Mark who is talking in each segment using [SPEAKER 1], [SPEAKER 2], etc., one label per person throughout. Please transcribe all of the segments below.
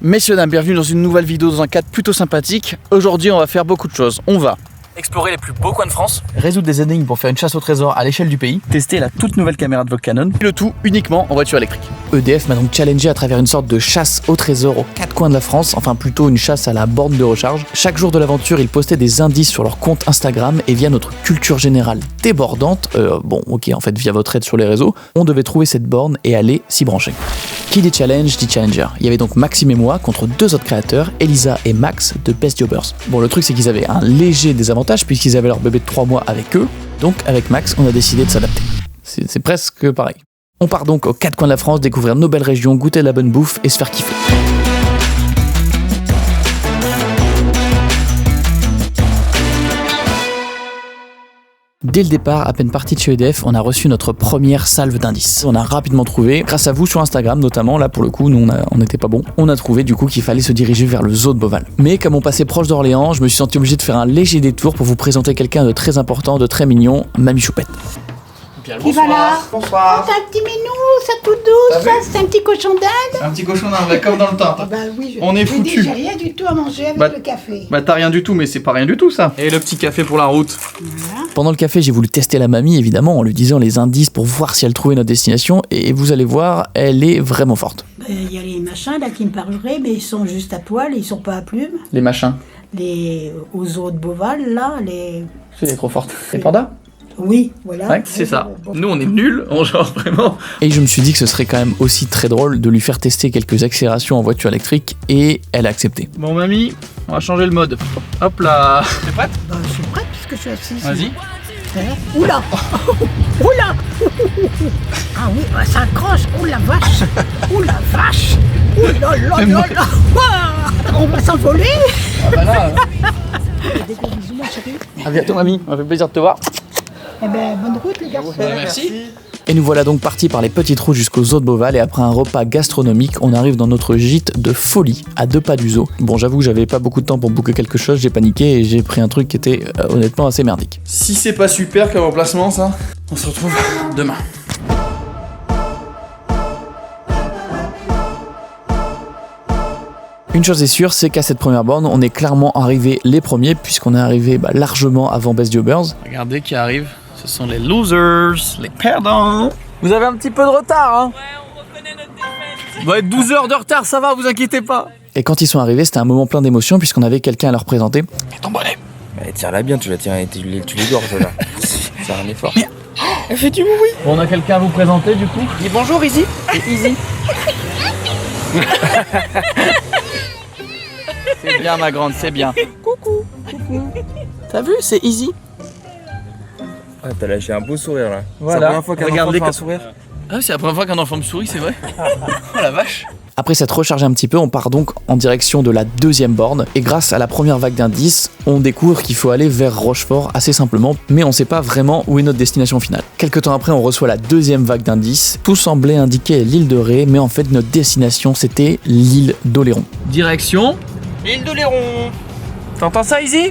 [SPEAKER 1] Messieurs, dames, bienvenue dans une nouvelle vidéo dans un cadre plutôt sympathique. Aujourd'hui, on va faire beaucoup de choses. On va explorer les plus beaux coins de France, résoudre des énigmes pour faire une chasse au trésor à l'échelle du pays, tester la toute nouvelle caméra de vlog Canon, et le tout uniquement en voiture électrique. EDF m'a donc challengé à travers une sorte de chasse au trésor aux quatre coins de la France, enfin plutôt une chasse à la borne de recharge. Chaque jour de l'aventure, ils postaient des indices sur leur compte Instagram et via notre culture générale débordante, en fait via votre aide sur les réseaux, on devait trouver cette borne et aller s'y brancher. Qui dit challenge dit challenger. Il y avait donc Maxime et moi contre deux autres créateurs, Elisa et Max de Best Jobbers. Bon, le truc c'est qu'ils avaient un léger désavantage puisqu'ils avaient leur bébé de 3 mois avec eux, donc avec Max on a décidé de s'adapter. C'est presque pareil. On part donc aux quatre coins de la France, découvrir nos belles régions, goûter de la bonne bouffe et se faire kiffer. Dès le départ, à peine parti de chez EDF, on a reçu notre première salve d'indices. On a rapidement trouvé, grâce à vous sur Instagram notamment, là pour le coup, nous on n'était pas bon, on a trouvé du coup qu'il fallait se diriger vers le zoo de Beauval. Mais comme on passait proche d'Orléans, je me suis senti obligé de faire un léger détour pour vous présenter quelqu'un de très important, de très mignon, Mamie Choupette.
[SPEAKER 2] Bien, bonsoir. Voilà.
[SPEAKER 1] Bonsoir.
[SPEAKER 2] C'est un petit minou, ça tout doux, ça c'est un petit cochon d'Inde.
[SPEAKER 1] Un petit cochon d'Inde, comme dans le temps.
[SPEAKER 2] Ah bah oui,
[SPEAKER 1] on est foutu.
[SPEAKER 2] J'ai rien du tout à manger avec le café.
[SPEAKER 1] Bah t'as rien du tout, mais c'est pas rien du tout ça. Et le petit café pour la route.
[SPEAKER 2] Voilà.
[SPEAKER 1] Pendant le café, j'ai voulu tester la mamie évidemment en lui disant les indices pour voir si elle trouvait notre destination et vous allez voir, elle est vraiment forte.
[SPEAKER 2] Il y a les machins là qui me parleraient, mais ils sont juste à poil, ils sont pas à plumes.
[SPEAKER 1] Les machins.
[SPEAKER 2] Les aux zoo de Beauval là, les.
[SPEAKER 1] C'est trop forte. Les pandas.
[SPEAKER 2] Oui, voilà.
[SPEAKER 1] Ouais, c'est ça. Nous, on est nuls en genre, vraiment. Et je me suis dit que ce serait quand même aussi très drôle de lui faire tester quelques accélérations en voiture électrique et elle a accepté. Bon, mamie, on va changer le mode. Hop là. T'es prête?
[SPEAKER 2] Bah, je suis prête puisque je suis assise.
[SPEAKER 1] Vas-y.
[SPEAKER 2] Oula. Oula. Ah oui, bah, ça accroche. Oh la vache. Oh la vache. Oh là là là là. On va s'envoler.
[SPEAKER 1] Ah bah là.
[SPEAKER 2] Des gros bisous, ma chérie.
[SPEAKER 1] À bientôt, mamie. Ça fait plaisir de te voir.
[SPEAKER 2] Eh ben, bonne route les garçons.
[SPEAKER 1] Merci. Et nous voilà donc partis par les petites routes jusqu'au zoo de Beauval et après un repas gastronomique, on arrive dans notre gîte de folie à 2 pas du zoo. Bon, j'avoue que j'avais pas beaucoup de temps pour booker quelque chose, j'ai paniqué et j'ai pris un truc qui était honnêtement assez merdique. Si c'est pas super comme emplacement ça, on se retrouve demain. Une chose est sûre, c'est qu'à cette première borne, on est clairement arrivé les premiers puisqu'on est arrivé largement avant Best Jobbers. Regardez qui arrive. Ce sont les losers, les perdants. Vous avez un petit peu de retard, hein?
[SPEAKER 3] Ouais, on reconnaît notre défaite.
[SPEAKER 1] Va être 12 heures de retard, ça va, vous inquiétez pas. Et quand ils sont arrivés, c'était un moment plein d'émotions puisqu'on avait quelqu'un à leur présenter. Et ton bonnet.
[SPEAKER 4] Tire-la bien, tu l'égorges là. C'est un effort.
[SPEAKER 1] Elle fait du bruit. Bon, on a quelqu'un à vous présenter du coup. Dis bonjour, Izzy. Et Izzy. C'est bien, ma grande, c'est bien. Coucou. T'as vu, c'est Izzy.
[SPEAKER 4] Ah, t'as lâché un beau sourire là.
[SPEAKER 1] Voilà.
[SPEAKER 4] C'est la première fois qu'un enfant fait un sourire.
[SPEAKER 1] Ah oui, c'est la première fois qu'un enfant me sourit, c'est vrai. Oh la vache. Après s'être rechargé un petit peu, on part donc en direction de la deuxième borne. Et grâce à la première vague d'indices, on découvre qu'il faut aller vers Rochefort assez simplement, mais on sait pas vraiment où est notre destination finale. Quelques temps après, on reçoit la deuxième vague d'indices. Tout semblait indiquer l'île de Ré, mais en fait notre destination c'était l'île d'Oléron. Direction l'île d'Oléron. T'entends ça, Izzy?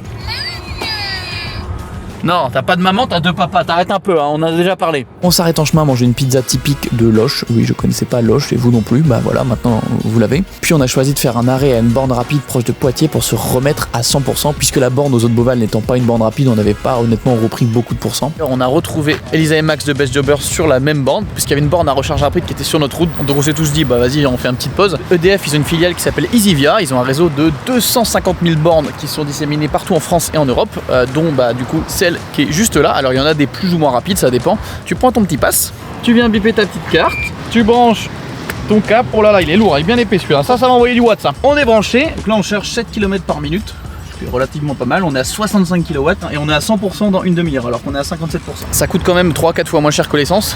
[SPEAKER 1] Non, t'as pas de maman, t'as 2 papas, t'arrêtes un peu, hein, on a déjà parlé. On s'arrête en chemin à manger une pizza typique de Loche. Oui, je connaissais pas Loche et vous non plus, bah voilà, maintenant vous l'avez. Puis on a choisi de faire un arrêt à une borne rapide proche de Poitiers pour se remettre à 100%, puisque la borne aux zoo de Beauval n'étant pas une borne rapide, on n'avait pas honnêtement repris beaucoup de pourcents. Alors, on a retrouvé Elisa et Max de Best Jobbers sur la même borne, puisqu'il y avait une borne à recharge rapide qui était sur notre route, donc on s'est tous dit, bah vas-y, on fait une petite pause. EDF, ils ont une filiale qui s'appelle EasyVia, ils ont un réseau de 250 000 bornes qui sont disséminées partout en France et en Europe, dont bah du coup celle qui est juste là. Alors il y en a des plus ou moins rapides, ça dépend. Tu prends ton petit pass, tu viens biper ta petite carte, tu branches ton câble. Oh là là, il est lourd, il est bien épais celui-là. Ça va envoyer du watt ça. On est branché. Donc là on cherche 7 km par minute. Relativement pas mal, on est à 65 kW et on est à 100% dans une demi-heure alors qu'on est à 57%. Ça coûte quand même 3-4 fois moins cher que l'essence,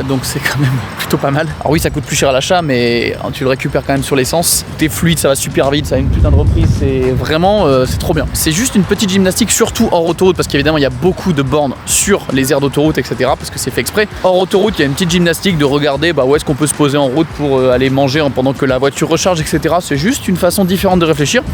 [SPEAKER 1] donc c'est quand même plutôt pas mal. Alors oui, ça coûte plus cher à l'achat, mais tu le récupères quand même sur l'essence. T'es fluide, ça va super vite, ça a une putain de reprise, c'est vraiment, c'est trop bien. C'est juste une petite gymnastique, surtout hors autoroute, parce qu'évidemment il y a beaucoup de bornes sur les aires d'autoroute, etc. Parce que c'est fait exprès. Hors autoroute, il y a une petite gymnastique de regarder où est-ce qu'on peut se poser en route pour aller manger pendant que la voiture recharge, etc. C'est juste une façon différente de réfléchir.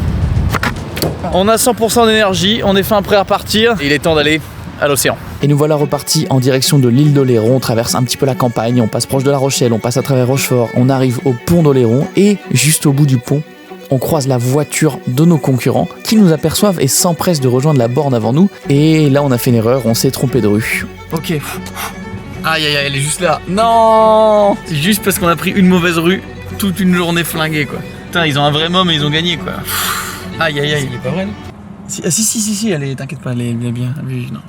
[SPEAKER 1] On a 100% d'énergie, on est fin prêt à partir. Il est temps d'aller à l'océan. Et nous voilà repartis en direction de l'île d'Oléron. On traverse un petit peu la campagne, on passe proche de La Rochelle, on passe à travers Rochefort, on arrive au pont d'Oléron et juste au bout du pont, on croise la voiture de nos concurrents qui nous aperçoivent et s'empressent de rejoindre la borne avant nous. Et là, on a fait une erreur, on s'est trompé de rue. Ok. Aïe aïe aïe, elle est juste là. Non, c'est juste parce qu'on a pris une mauvaise rue, toute une journée flinguée quoi. Putain, ils ont un vrai mot mais ils ont gagné quoi. Aïe aïe aïe.
[SPEAKER 4] Il est pas vrai là?
[SPEAKER 1] Si, elle est, t'inquiète pas, elle est bien. Non.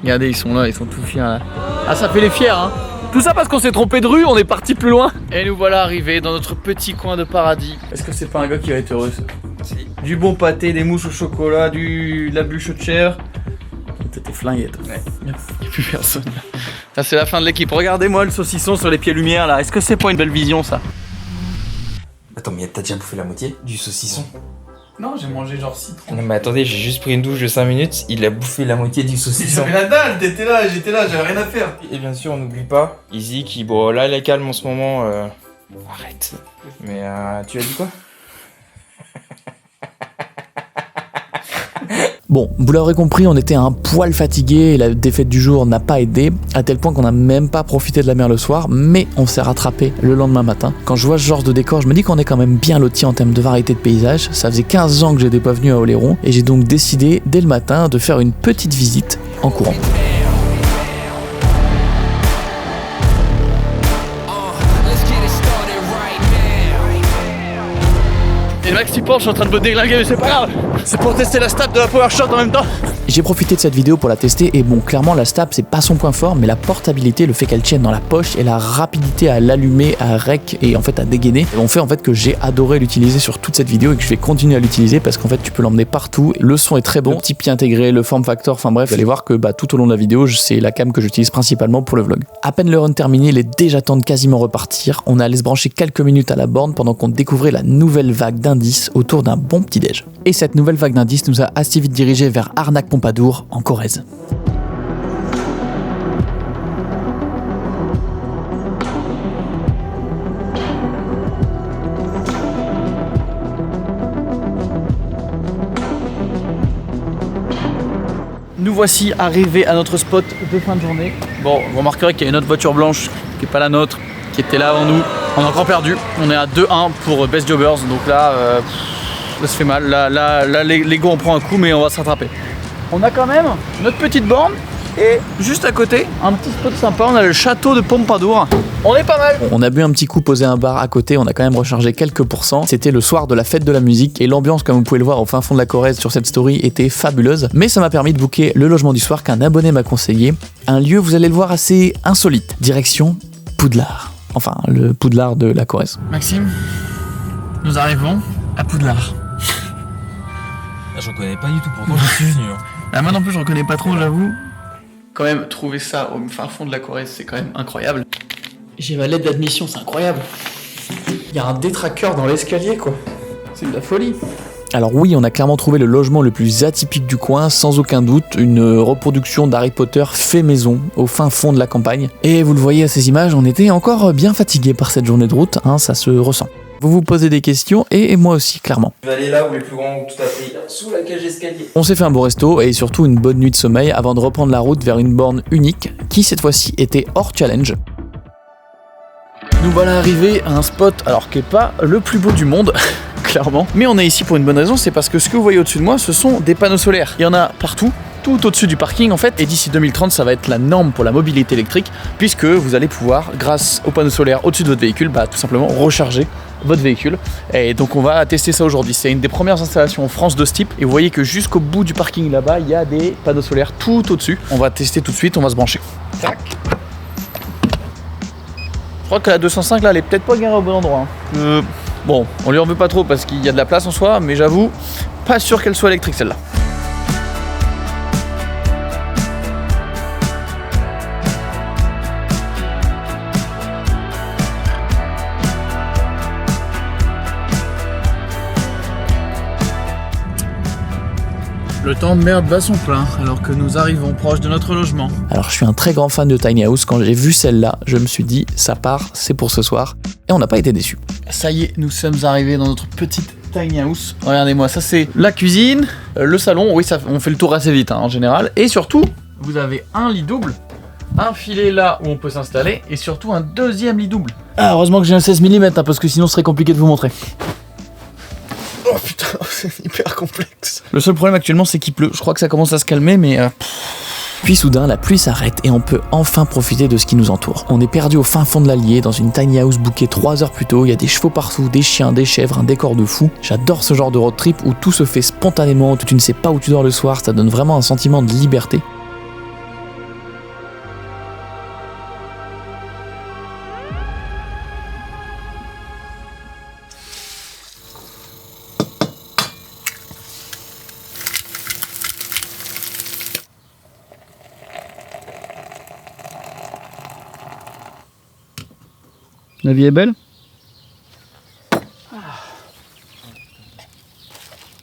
[SPEAKER 1] Regardez, ils sont là, ils sont tout fiers là. Ah, ça fait les fiers hein. Tout ça parce qu'on s'est trompé de rue, on est parti plus loin. Et nous voilà arrivés dans notre petit coin de paradis. Est-ce que c'est pas un gars qui va être heureux ça? Si. Du bon pâté, des mousses au chocolat, de la bûche de chair. T'es flingué toi. Ouais. Y'a plus personne là. Ça c'est la fin de l'équipe. Regardez-moi le saucisson sur les pieds lumière là. Est-ce que c'est pas une belle vision ça?
[SPEAKER 4] Attends, mais t'as déjà bouffé la moitié du saucisson?
[SPEAKER 1] Non, j'ai mangé genre citron.
[SPEAKER 4] Non mais attendez, j'ai juste pris une douche de 5 minutes, il a bouffé la moitié du saucisson.
[SPEAKER 1] J'avais la dalle, j'étais là, j'avais rien à faire.
[SPEAKER 4] Et bien sûr, on n'oublie pas, Izzy qui, bon là il est calme en ce moment, arrête. Mais tu as dit quoi?
[SPEAKER 1] Bon, vous l'aurez compris, on était un poil fatigué et la défaite du jour n'a pas aidé, à tel point qu'on n'a même pas profité de la mer le soir, mais on s'est rattrapé le lendemain matin. Quand je vois ce genre de décor, je me dis qu'on est quand même bien lotis en termes de variété de paysages. Ça faisait 15 ans que j'étais pas venu à Oléron et j'ai donc décidé dès le matin de faire une petite visite en courant. Et le mec s'y penche, je suis en train de me déglinguer, mais c'est pas grave. C'est pour tester la stab de la power shot en même temps. J'ai profité de cette vidéo pour la tester et bon, clairement la stab c'est pas son point fort, mais la portabilité, le fait qu'elle tienne dans la poche et la rapidité à l'allumer, à rec et en fait à dégainer, ont fait en fait que j'ai adoré l'utiliser sur toute cette vidéo et que je vais continuer à l'utiliser parce qu'en fait tu peux l'emmener partout. Le son est très bon, le petit pied intégré, le form factor, enfin bref, vous allez voir que tout au long de la vidéo, c'est la cam que j'utilise principalement pour le vlog. À peine le run terminé, il est déjà temps de quasiment repartir. On allait se brancher quelques minutes à la borne pendant qu'on découvrait la nouvelle vague d'indices autour d'un bon petit déj. Et cette nouvelle vague d'indices nous a assez vite dirigé vers Arnaque-Pompadour en Corrèze. Nous voici arrivés à notre spot de fin de journée. Bon, vous remarquerez qu'il y a une autre voiture blanche qui n'est pas la nôtre, qui était là avant nous. On a encore perdu. On est à 2-1 pour Best Jobbers. Donc là, ça se fait mal. Là l'ego on prend un coup, mais on va se rattraper. On a quand même notre petite borne. Et juste à côté, un petit spot sympa, on a le château de Pompadour. On est pas mal. On a bu un petit coup, posé un bar à côté, on a quand même rechargé quelques pourcents. C'était le soir de la fête de la musique et l'ambiance, comme vous pouvez le voir au fin fond de la Corrèze sur cette story, était fabuleuse. Mais ça m'a permis de booker le logement du soir qu'un abonné m'a conseillé. Un lieu, vous allez le voir, assez insolite. Direction Poudlard. Enfin, le Poudlard de la Corrèze. Maxime, nous arrivons à Poudlard.
[SPEAKER 4] Je reconnais pas du tout pourquoi je suis venu.
[SPEAKER 1] Moi non plus, je reconnais pas trop, j'avoue. Quand même, trouver ça au fin fond de la Corrèze, c'est quand même incroyable. J'ai ma lettre d'admission, c'est incroyable. Il y a un détraqueur dans l'escalier, quoi. C'est de la folie. Alors oui, on a clairement trouvé le logement le plus atypique du coin, sans aucun doute, une reproduction d'Harry Potter fait maison, au fin fond de la campagne. Et vous le voyez à ces images, on était encore bien fatigués par cette journée de route, hein, ça se ressent. Vous vous posez des questions, et moi aussi, clairement.
[SPEAKER 4] Je vais aller là où les plus grands ont tout appris, sous la cage d'escalier.
[SPEAKER 1] On s'est fait un beau resto, et surtout une bonne nuit de sommeil, avant de reprendre la route vers une borne unique, qui cette fois-ci était hors challenge. Nous voilà arrivés à un spot, alors qui n'est pas le plus beau du monde, clairement. Mais on est ici pour une bonne raison, c'est parce que ce que vous voyez au-dessus de moi, ce sont des panneaux solaires. Il y en a partout, tout au-dessus du parking en fait, et d'ici 2030, ça va être la norme pour la mobilité électrique, puisque vous allez pouvoir, grâce aux panneaux solaires au-dessus de votre véhicule, tout simplement recharger votre véhicule. Et donc on va tester ça aujourd'hui. C'est une des premières installations en France de ce type, et vous voyez que jusqu'au bout du parking là-bas, il y a des panneaux solaires tout au-dessus. On va tester tout de suite, on va se brancher. Tac. Je crois que la 205 là, elle est peut-être pas garée au bon endroit. Bon, on lui en veut pas trop parce qu'il y a de la place en soi, mais j'avoue, pas sûr qu'elle soit électrique celle-là. Le temps de merde bat son plein, alors que nous arrivons proche de notre logement. Alors je suis un très grand fan de Tiny House, quand j'ai vu celle-là, je me suis dit, ça part, c'est pour ce soir, et on n'a pas été déçus. Ça y est, nous sommes arrivés dans notre petite Tiny House. Regardez-moi, ça c'est la cuisine, le salon, oui, ça, on fait le tour assez vite en général, et surtout, vous avez un lit double, un filet là où on peut s'installer, et surtout un deuxième lit double. Ah, heureusement que j'ai un 16 mm, parce que sinon ce serait compliqué de vous montrer.
[SPEAKER 4] Oh putain, c'est hyper complexe.
[SPEAKER 1] Le seul problème actuellement, c'est qu'il pleut. Je crois que ça commence à se calmer, mais... Puis soudain, la pluie s'arrête et on peut enfin profiter de ce qui nous entoure. On est perdu au fin fond de l'Allier, dans une tiny house bookée 3 heures plus tôt. Il y a des chevaux partout, des chiens, des chèvres, un décor de fou. J'adore ce genre de road trip où tout se fait spontanément, où tu ne sais pas où tu dors le soir. Ça donne vraiment un sentiment de liberté. La vie est belle.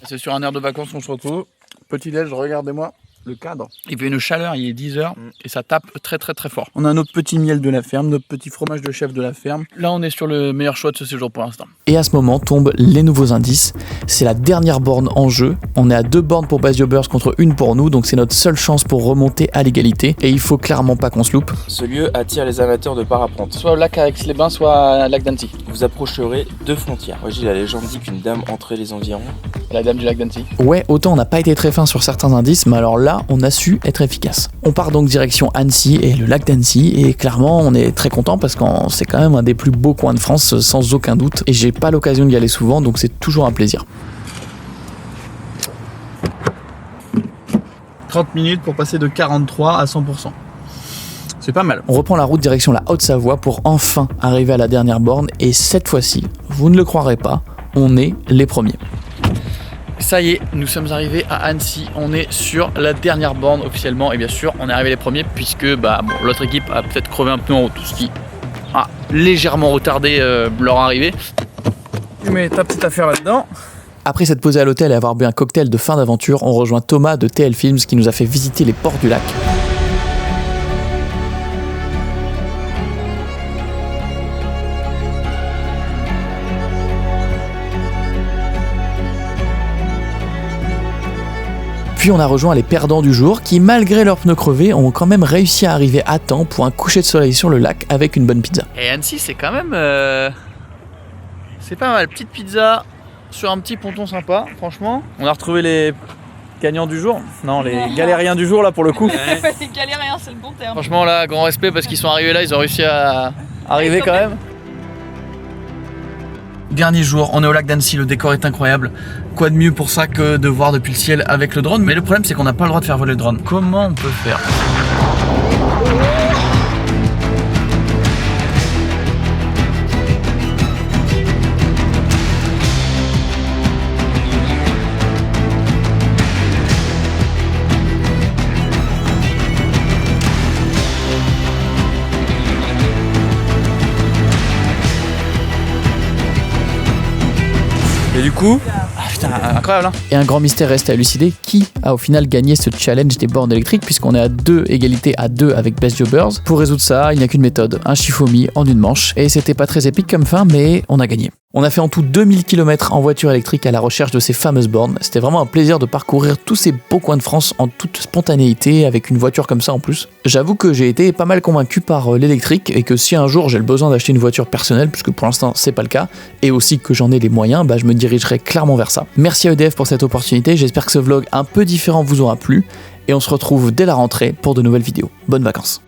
[SPEAKER 1] C'est sur un air de vacances qu'on se retrouve. Petit déj, regardez-moi le cadre. Il fait une chaleur, il est 10h et ça tape très très très fort. On a notre petit miel de la ferme, notre petit fromage de chef de la ferme. Là on est sur le meilleur choix de ce séjour pour l'instant. Et à ce moment tombent les nouveaux indices. C'est la dernière borne en jeu. On est à 2 bornes pour Base Jobbers contre 1 pour nous, donc c'est notre seule chance pour remonter à l'égalité. Et il faut clairement pas qu'on se loupe.
[SPEAKER 4] Ce lieu attire les amateurs de parapente.
[SPEAKER 1] Soit au lac Aix-les-Bains, soit à lac d'Annecy.
[SPEAKER 4] Vous approcherez 2 frontières. Moi j'ai la légende dit qu'une dame entrait les environs.
[SPEAKER 1] La dame du lac d'Annecy. Ouais, autant on n'a pas été très fin sur certains indices, mais alors là, on a su être efficace. On part donc direction Annecy et le lac d'Annecy, et clairement, on est très content parce que c'est quand même un des plus beaux coins de France, sans aucun doute, et j'ai pas l'occasion d'y aller souvent, donc c'est toujours un plaisir. 30 minutes pour passer de 43 à 100%. C'est pas mal. On reprend la route direction la Haute-Savoie pour enfin arriver à la dernière borne, et cette fois-ci, vous ne le croirez pas, on est les premiers. Ça y est, nous sommes arrivés à Annecy, on est sur la dernière borne officiellement, et bien sûr on est arrivé les premiers puisque l'autre équipe a peut-être crevé un peu en route, ce qui a légèrement retardé leur arrivée. Tu mets ta petite affaire là-dedans. Après s'être posé à l'hôtel et avoir bu un cocktail de fin d'aventure, on rejoint Thomas de TL Films qui nous a fait visiter les ports du lac. Puis on a rejoint les perdants du jour qui, malgré leurs pneus crevés, ont quand même réussi à arriver à temps pour un coucher de soleil sur le lac avec une bonne pizza. Et Annecy, c'est quand même... c'est pas mal. Petite pizza sur un petit ponton sympa, franchement. On a retrouvé les gagnants du jour. Non, les galériens du jour, là, pour le coup.
[SPEAKER 3] Les galériens, c'est le bon terme.
[SPEAKER 1] Franchement, là, grand respect parce qu'ils sont arrivés là, ils ont réussi à arriver quand même. Dernier jour, on est au lac d'Annecy, le décor est incroyable. Quoi de mieux pour ça que de voir depuis le ciel avec le drone? Mais le problème c'est qu'on n'a pas le droit de faire voler le drone. Comment on peut faire? Et du coup, putain, incroyable hein. Et un grand mystère reste à élucider, qui a au final gagné ce challenge des bornes électriques puisqu'on est à 2 égalités à 2 avec Best Jobbers. Pour résoudre ça, il n'y a qu'une méthode, un Shifumi en une manche. Et c'était pas très épique comme fin, mais on a gagné. On a fait en tout 2000 km en voiture électrique à la recherche de ces fameuses bornes. C'était vraiment un plaisir de parcourir tous ces beaux coins de France en toute spontanéité avec une voiture comme ça en plus. J'avoue que j'ai été pas mal convaincu par l'électrique et que si un jour j'ai le besoin d'acheter une voiture personnelle, puisque pour l'instant c'est pas le cas, et aussi que j'en ai les moyens, je me dirigerai clairement vers ça. Merci à EDF pour cette opportunité, j'espère que ce vlog un peu différent vous aura plu et on se retrouve dès la rentrée pour de nouvelles vidéos. Bonnes vacances.